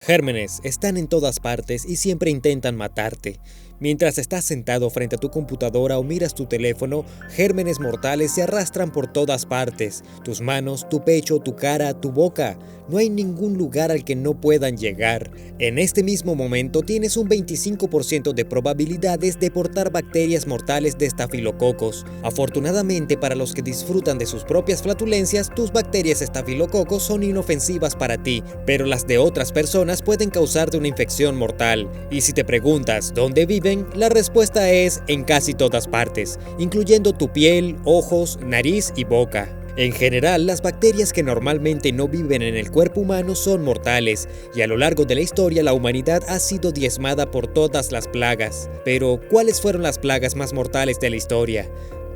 Gérmenes están en todas partes y siempre intentan matarte. Mientras estás sentado frente a tu computadora o miras tu teléfono, gérmenes mortales se arrastran por todas partes. Tus manos, tu pecho, tu cara, tu boca. No hay ningún lugar al que no puedan llegar. En este mismo momento tienes un 25% de probabilidades de portar bacterias mortales de estafilococos. Afortunadamente para los que disfrutan de sus propias flatulencias, tus bacterias estafilococos son inofensivas para ti, pero las de otras personas pueden causarte una infección mortal. Y si te preguntas ¿dónde viven? La respuesta es en casi todas partes, incluyendo tu piel, ojos, nariz y boca. En general, las bacterias que normalmente no viven en el cuerpo humano son mortales, y a lo largo de la historia la humanidad ha sido diezmada por todas las plagas. Pero, ¿cuáles fueron las plagas más mortales de la historia?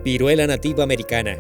Viruela nativa americana.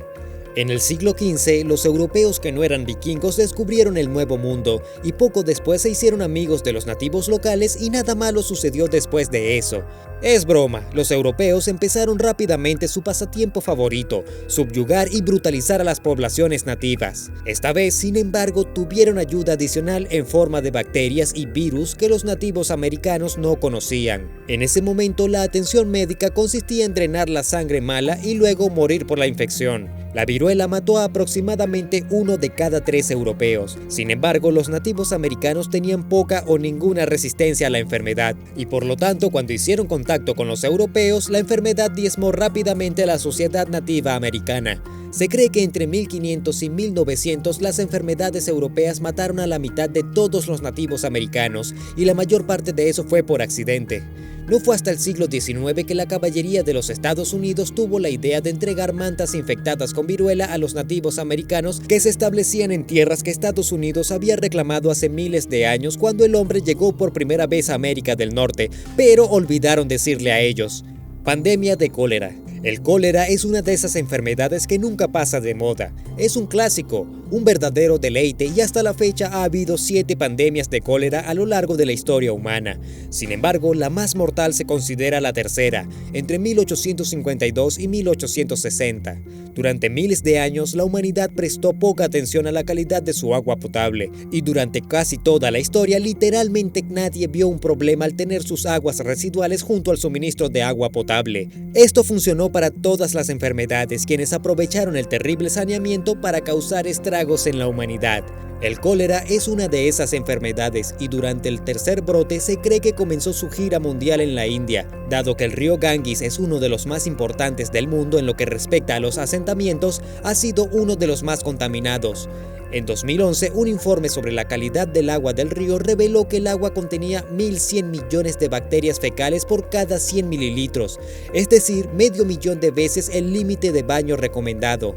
En el siglo XV, los europeos que no eran vikingos descubrieron el Nuevo Mundo y poco después se hicieron amigos de los nativos locales y nada malo sucedió después de eso. Es broma, los europeos empezaron rápidamente su pasatiempo favorito, subyugar y brutalizar a las poblaciones nativas. Esta vez, sin embargo, tuvieron ayuda adicional en forma de bacterias y virus que los nativos americanos no conocían. En ese momento, la atención médica consistía en drenar la sangre mala y luego morir por la infección. La viruela mató a aproximadamente 1 de cada 3 europeos. Sin embargo, los nativos americanos tenían poca o ninguna resistencia a la enfermedad, y por lo tanto, cuando hicieron contacto con los europeos, la enfermedad diezmó rápidamente a la sociedad nativa americana. Se cree que entre 1500 y 1900 las enfermedades europeas mataron a la mitad de todos los nativos americanos, y la mayor parte de eso fue por accidente. No fue hasta el siglo XIX que la caballería de los Estados Unidos tuvo la idea de entregar mantas infectadas con viruela a los nativos americanos que se establecían en tierras que Estados Unidos había reclamado hace miles de años cuando el hombre llegó por primera vez a América del Norte, pero olvidaron decirle a ellos. Pandemia de cólera. El cólera es una de esas enfermedades que nunca pasa de moda. Es un clásico, un verdadero deleite y hasta la fecha ha habido 7 pandemias de cólera a lo largo de la historia humana. Sin embargo, la más mortal se considera la tercera, entre 1852 y 1860. Durante miles de años, la humanidad prestó poca atención a la calidad de su agua potable y durante casi toda la historia, literalmente nadie vio un problema al tener sus aguas residuales junto al suministro de agua potable. Esto funcionó para todas las enfermedades, quienes aprovecharon el terrible saneamiento para causar estragos en la humanidad. El cólera es una de esas enfermedades y durante el tercer brote se cree que comenzó su gira mundial en la India, dado que el río Ganges es uno de los más importantes del mundo en lo que respecta a los asentamientos, ha sido uno de los más contaminados. En 2011, un informe sobre la calidad del agua del río reveló que el agua contenía 1.100 millones de bacterias fecales por cada 100 mililitros, es decir, medio millón de veces el límite de baño recomendado.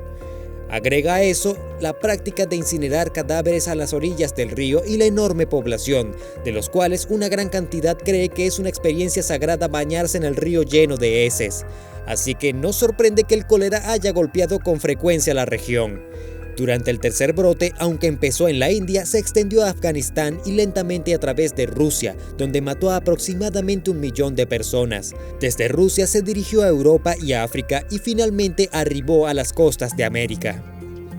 Agrega a eso la práctica de incinerar cadáveres a las orillas del río y la enorme población, de los cuales una gran cantidad cree que es una experiencia sagrada bañarse en el río lleno de heces. Así que no sorprende que el cólera haya golpeado con frecuencia la región. Durante el tercer brote, aunque empezó en la India, se extendió a Afganistán y lentamente a través de Rusia, donde mató a aproximadamente 1 millón de personas. Desde Rusia se dirigió a Europa y a África y finalmente arribó a las costas de América.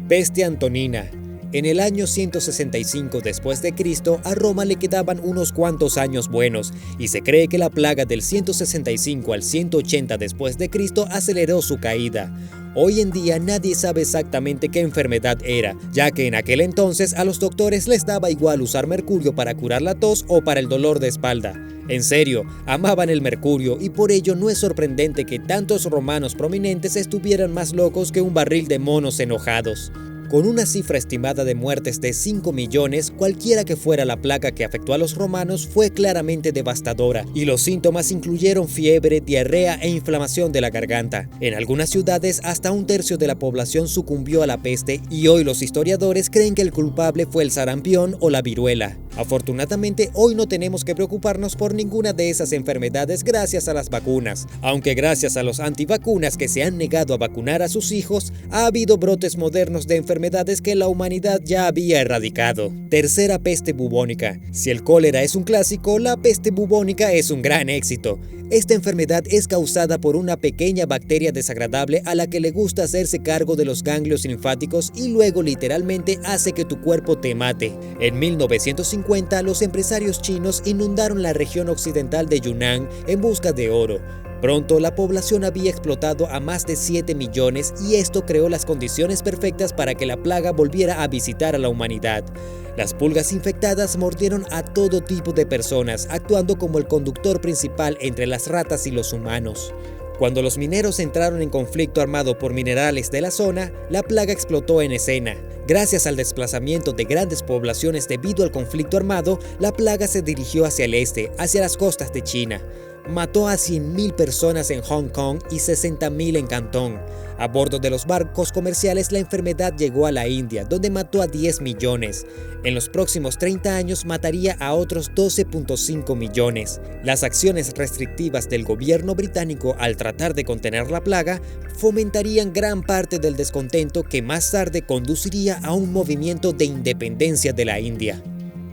Peste antonina. En el año 165 después de Cristo, a Roma le quedaban unos cuantos años buenos, y se cree que la plaga del 165 al 180 después de Cristo aceleró su caída. Hoy en día nadie sabe exactamente qué enfermedad era, ya que en aquel entonces a los doctores les daba igual usar mercurio para curar la tos o para el dolor de espalda. En serio, amaban el mercurio y por ello no es sorprendente que tantos romanos prominentes estuvieran más locos que un barril de monos enojados. Con una cifra estimada de muertes de 5 millones, cualquiera que fuera la plaga que afectó a los romanos fue claramente devastadora, y los síntomas incluyeron fiebre, diarrea e inflamación de la garganta. En algunas ciudades, hasta 1/3 de la población sucumbió a la peste, y hoy los historiadores creen que el culpable fue el sarampión o la viruela. Afortunadamente, hoy no tenemos que preocuparnos por ninguna de esas enfermedades gracias a las vacunas, aunque gracias a los antivacunas que se han negado a vacunar a sus hijos, ha habido brotes modernos de enfermedades enfermedades que la humanidad ya había erradicado. Tercera peste bubónica. Si el cólera es un clásico, la peste bubónica es un gran éxito. Esta enfermedad es causada por una pequeña bacteria desagradable a la que le gusta hacerse cargo de los ganglios linfáticos y luego literalmente hace que tu cuerpo te mate. En 1950, los empresarios chinos inundaron la región occidental de Yunnan en busca de oro. Pronto la población había explotado a más de 7 millones y esto creó las condiciones perfectas para que la plaga volviera a visitar a la humanidad. Las pulgas infectadas mordieron a todo tipo de personas, actuando como el conductor principal entre las ratas y los humanos. Cuando los mineros entraron en conflicto armado por minerales de la zona, la plaga explotó en escena. Gracias al desplazamiento de grandes poblaciones debido al conflicto armado, la plaga se dirigió hacia el este, hacia las costas de China. Mató a 100.000 personas en Hong Kong y 60.000 en Cantón. A bordo de los barcos comerciales, la enfermedad llegó a la India, donde mató a 10 millones. En los próximos 30 años mataría a otros 12.5 millones. Las acciones restrictivas del gobierno británico al tratar de contener la plaga fomentarían gran parte del descontento que más tarde conduciría a un movimiento de independencia de la India.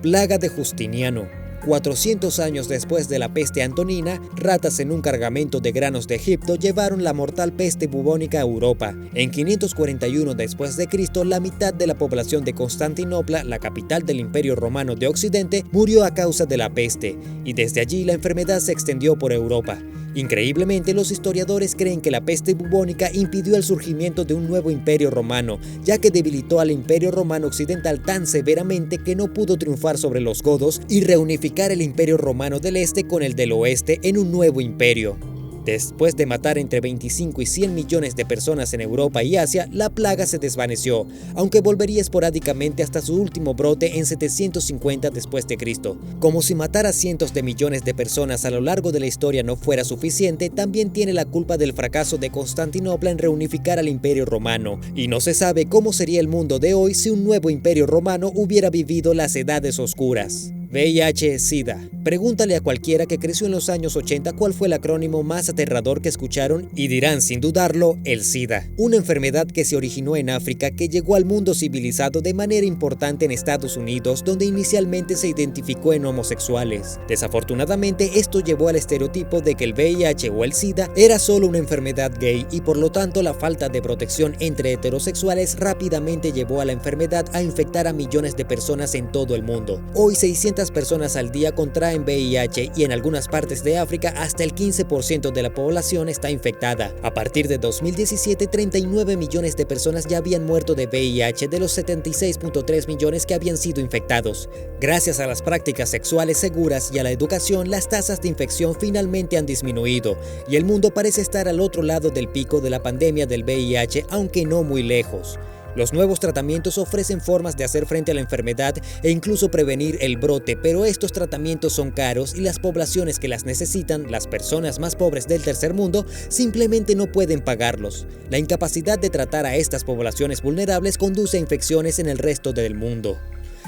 Plaga de Justiniano. 400 años después de la peste antonina, ratas en un cargamento de granos de Egipto llevaron la mortal peste bubónica a Europa. En 541 después de Cristo, la mitad de la población de Constantinopla, la capital del Imperio Romano de Occidente, murió a causa de la peste, y desde allí la enfermedad se extendió por Europa. Increíblemente, los historiadores creen que la peste bubónica impidió el surgimiento de un nuevo imperio romano, ya que debilitó al imperio romano occidental tan severamente que no pudo triunfar sobre los godos y reunificar el imperio romano del este con el del oeste en un nuevo imperio. Después de matar entre 25 y 100 millones de personas en Europa y Asia, la plaga se desvaneció, aunque volvería esporádicamente hasta su último brote en 750 después de Cristo. Como si matar a cientos de millones de personas a lo largo de la historia no fuera suficiente, también tiene la culpa del fracaso de Constantinopla en reunificar al Imperio Romano, y no se sabe cómo sería el mundo de hoy si un nuevo Imperio Romano hubiera vivido las Edades Oscuras. VIH-Sida. Pregúntale a cualquiera que creció en los años 80 cuál fue el acrónimo más aterrador que escucharon y dirán sin dudarlo el SIDA, una enfermedad que se originó en África que llegó al mundo civilizado de manera importante en Estados Unidos, donde inicialmente se identificó en homosexuales. Desafortunadamente, esto llevó al estereotipo de que el VIH o el SIDA era solo una enfermedad gay y por lo tanto la falta de protección entre heterosexuales rápidamente llevó a la enfermedad a infectar a millones de personas en todo el mundo. Hoy 600 personas al día contraen VIH y en algunas partes de África hasta el 15% de la población está infectada. A partir de 2017, 39 millones de personas ya habían muerto de VIH de los 76.3 millones que habían sido infectados. Gracias a las prácticas sexuales seguras y a la educación, las tasas de infección finalmente han disminuido y el mundo parece estar al otro lado del pico de la pandemia del VIH, aunque no muy lejos. Los nuevos tratamientos ofrecen formas de hacer frente a la enfermedad e incluso prevenir el brote, pero estos tratamientos son caros y las poblaciones que las necesitan, las personas más pobres del tercer mundo, simplemente no pueden pagarlos. La incapacidad de tratar a estas poblaciones vulnerables conduce a infecciones en el resto del mundo.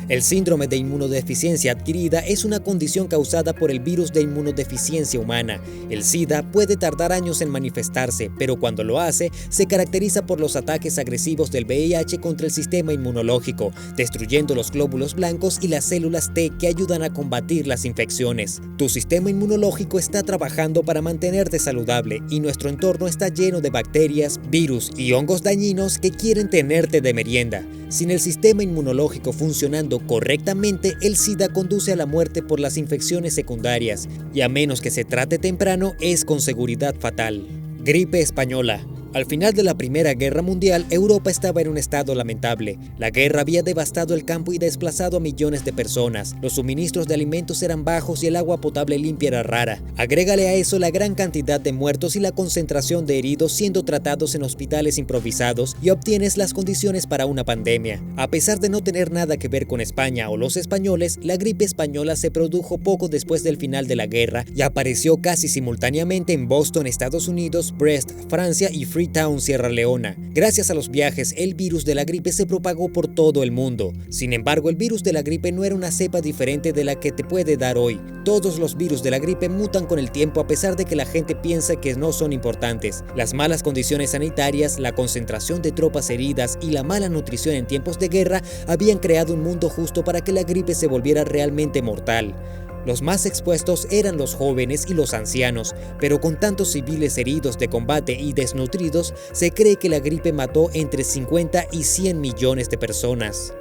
El síndrome de inmunodeficiencia adquirida es una condición causada por el virus de inmunodeficiencia humana. El SIDA puede tardar años en manifestarse, pero cuando lo hace, se caracteriza por los ataques agresivos del VIH contra el sistema inmunológico, destruyendo los glóbulos blancos y las células T que ayudan a combatir las infecciones. Tu sistema inmunológico está trabajando para mantenerte saludable y nuestro entorno está lleno de bacterias, virus y hongos dañinos que quieren tenerte de merienda. Sin el sistema inmunológico funcionando correctamente, el SIDA conduce a la muerte por las infecciones secundarias y a menos que se trate temprano, es con seguridad fatal. Gripe española. Al final de la Primera Guerra Mundial, Europa estaba en un estado lamentable. La guerra había devastado el campo y desplazado a millones de personas. Los suministros de alimentos eran bajos y el agua potable limpia era rara. Agrégale a eso la gran cantidad de muertos y la concentración de heridos siendo tratados en hospitales improvisados y obtienes las condiciones para una pandemia. A pesar de no tener nada que ver con España o los españoles, la gripe española se produjo poco después del final de la guerra y apareció casi simultáneamente en Boston, Estados Unidos, Brest, Francia y Fribourg, Freetown, Sierra Leona. Gracias a los viajes, el virus de la gripe se propagó por todo el mundo. Sin embargo, el virus de la gripe no era una cepa diferente de la que te puede dar hoy. Todos los virus de la gripe mutan con el tiempo a pesar de que la gente piensa que no son importantes. Las malas condiciones sanitarias, la concentración de tropas heridas y la mala nutrición en tiempos de guerra habían creado un mundo justo para que la gripe se volviera realmente mortal. Los más expuestos eran los jóvenes y los ancianos, pero con tantos civiles heridos de combate y desnutridos, se cree que la gripe mató entre 50 y 100 millones de personas.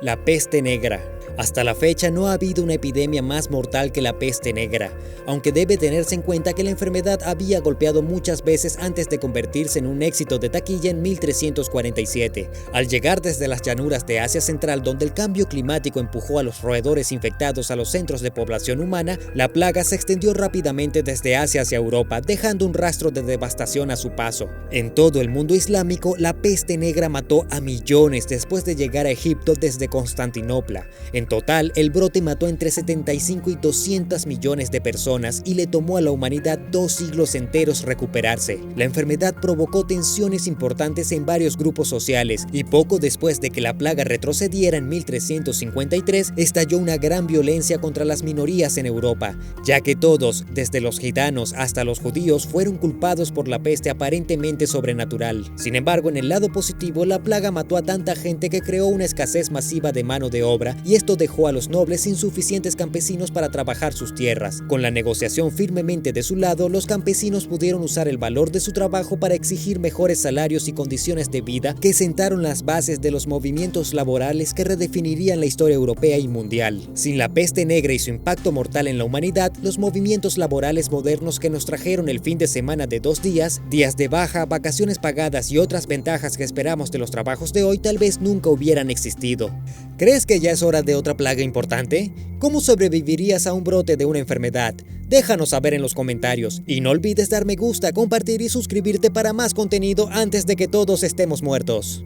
La peste negra. Hasta la fecha no ha habido una epidemia más mortal que la peste negra, aunque debe tenerse en cuenta que la enfermedad había golpeado muchas veces antes de convertirse en un éxito de taquilla en 1347. Al llegar desde las llanuras de Asia Central, donde el cambio climático empujó a los roedores infectados a los centros de población humana, la plaga se extendió rápidamente desde Asia hacia Europa, dejando un rastro de devastación a su paso. En todo el mundo islámico, la peste negra mató a millones después de llegar a Egipto desde Constantinopla. En total, el brote mató entre 75 y 200 millones de personas y le tomó a la humanidad 2 siglos enteros recuperarse. La enfermedad provocó tensiones importantes en varios grupos sociales y poco después de que la plaga retrocediera en 1353, estalló una gran violencia contra las minorías en Europa, ya que todos, desde los gitanos hasta los judíos, fueron culpados por la peste aparentemente sobrenatural. Sin embargo, en el lado positivo, la plaga mató a tanta gente que creó una escasez masiva de mano de obra y esto dejó a los nobles sin suficientes campesinos para trabajar sus tierras. Con la negociación firmemente de su lado, los campesinos pudieron usar el valor de su trabajo para exigir mejores salarios y condiciones de vida que sentaron las bases de los movimientos laborales que redefinirían la historia europea y mundial. Sin la peste negra y su impacto mortal en la humanidad, los movimientos laborales modernos que nos trajeron el fin de semana de 2 días, días de baja, vacaciones pagadas y otras ventajas que esperamos de los trabajos de hoy tal vez nunca hubieran existido. ¿Crees que ya es hora de otra plaga importante? ¿Cómo sobrevivirías a un brote de una enfermedad? Déjanos saber en los comentarios y no olvides dar me gusta, compartir y suscribirte para más contenido antes de que todos estemos muertos.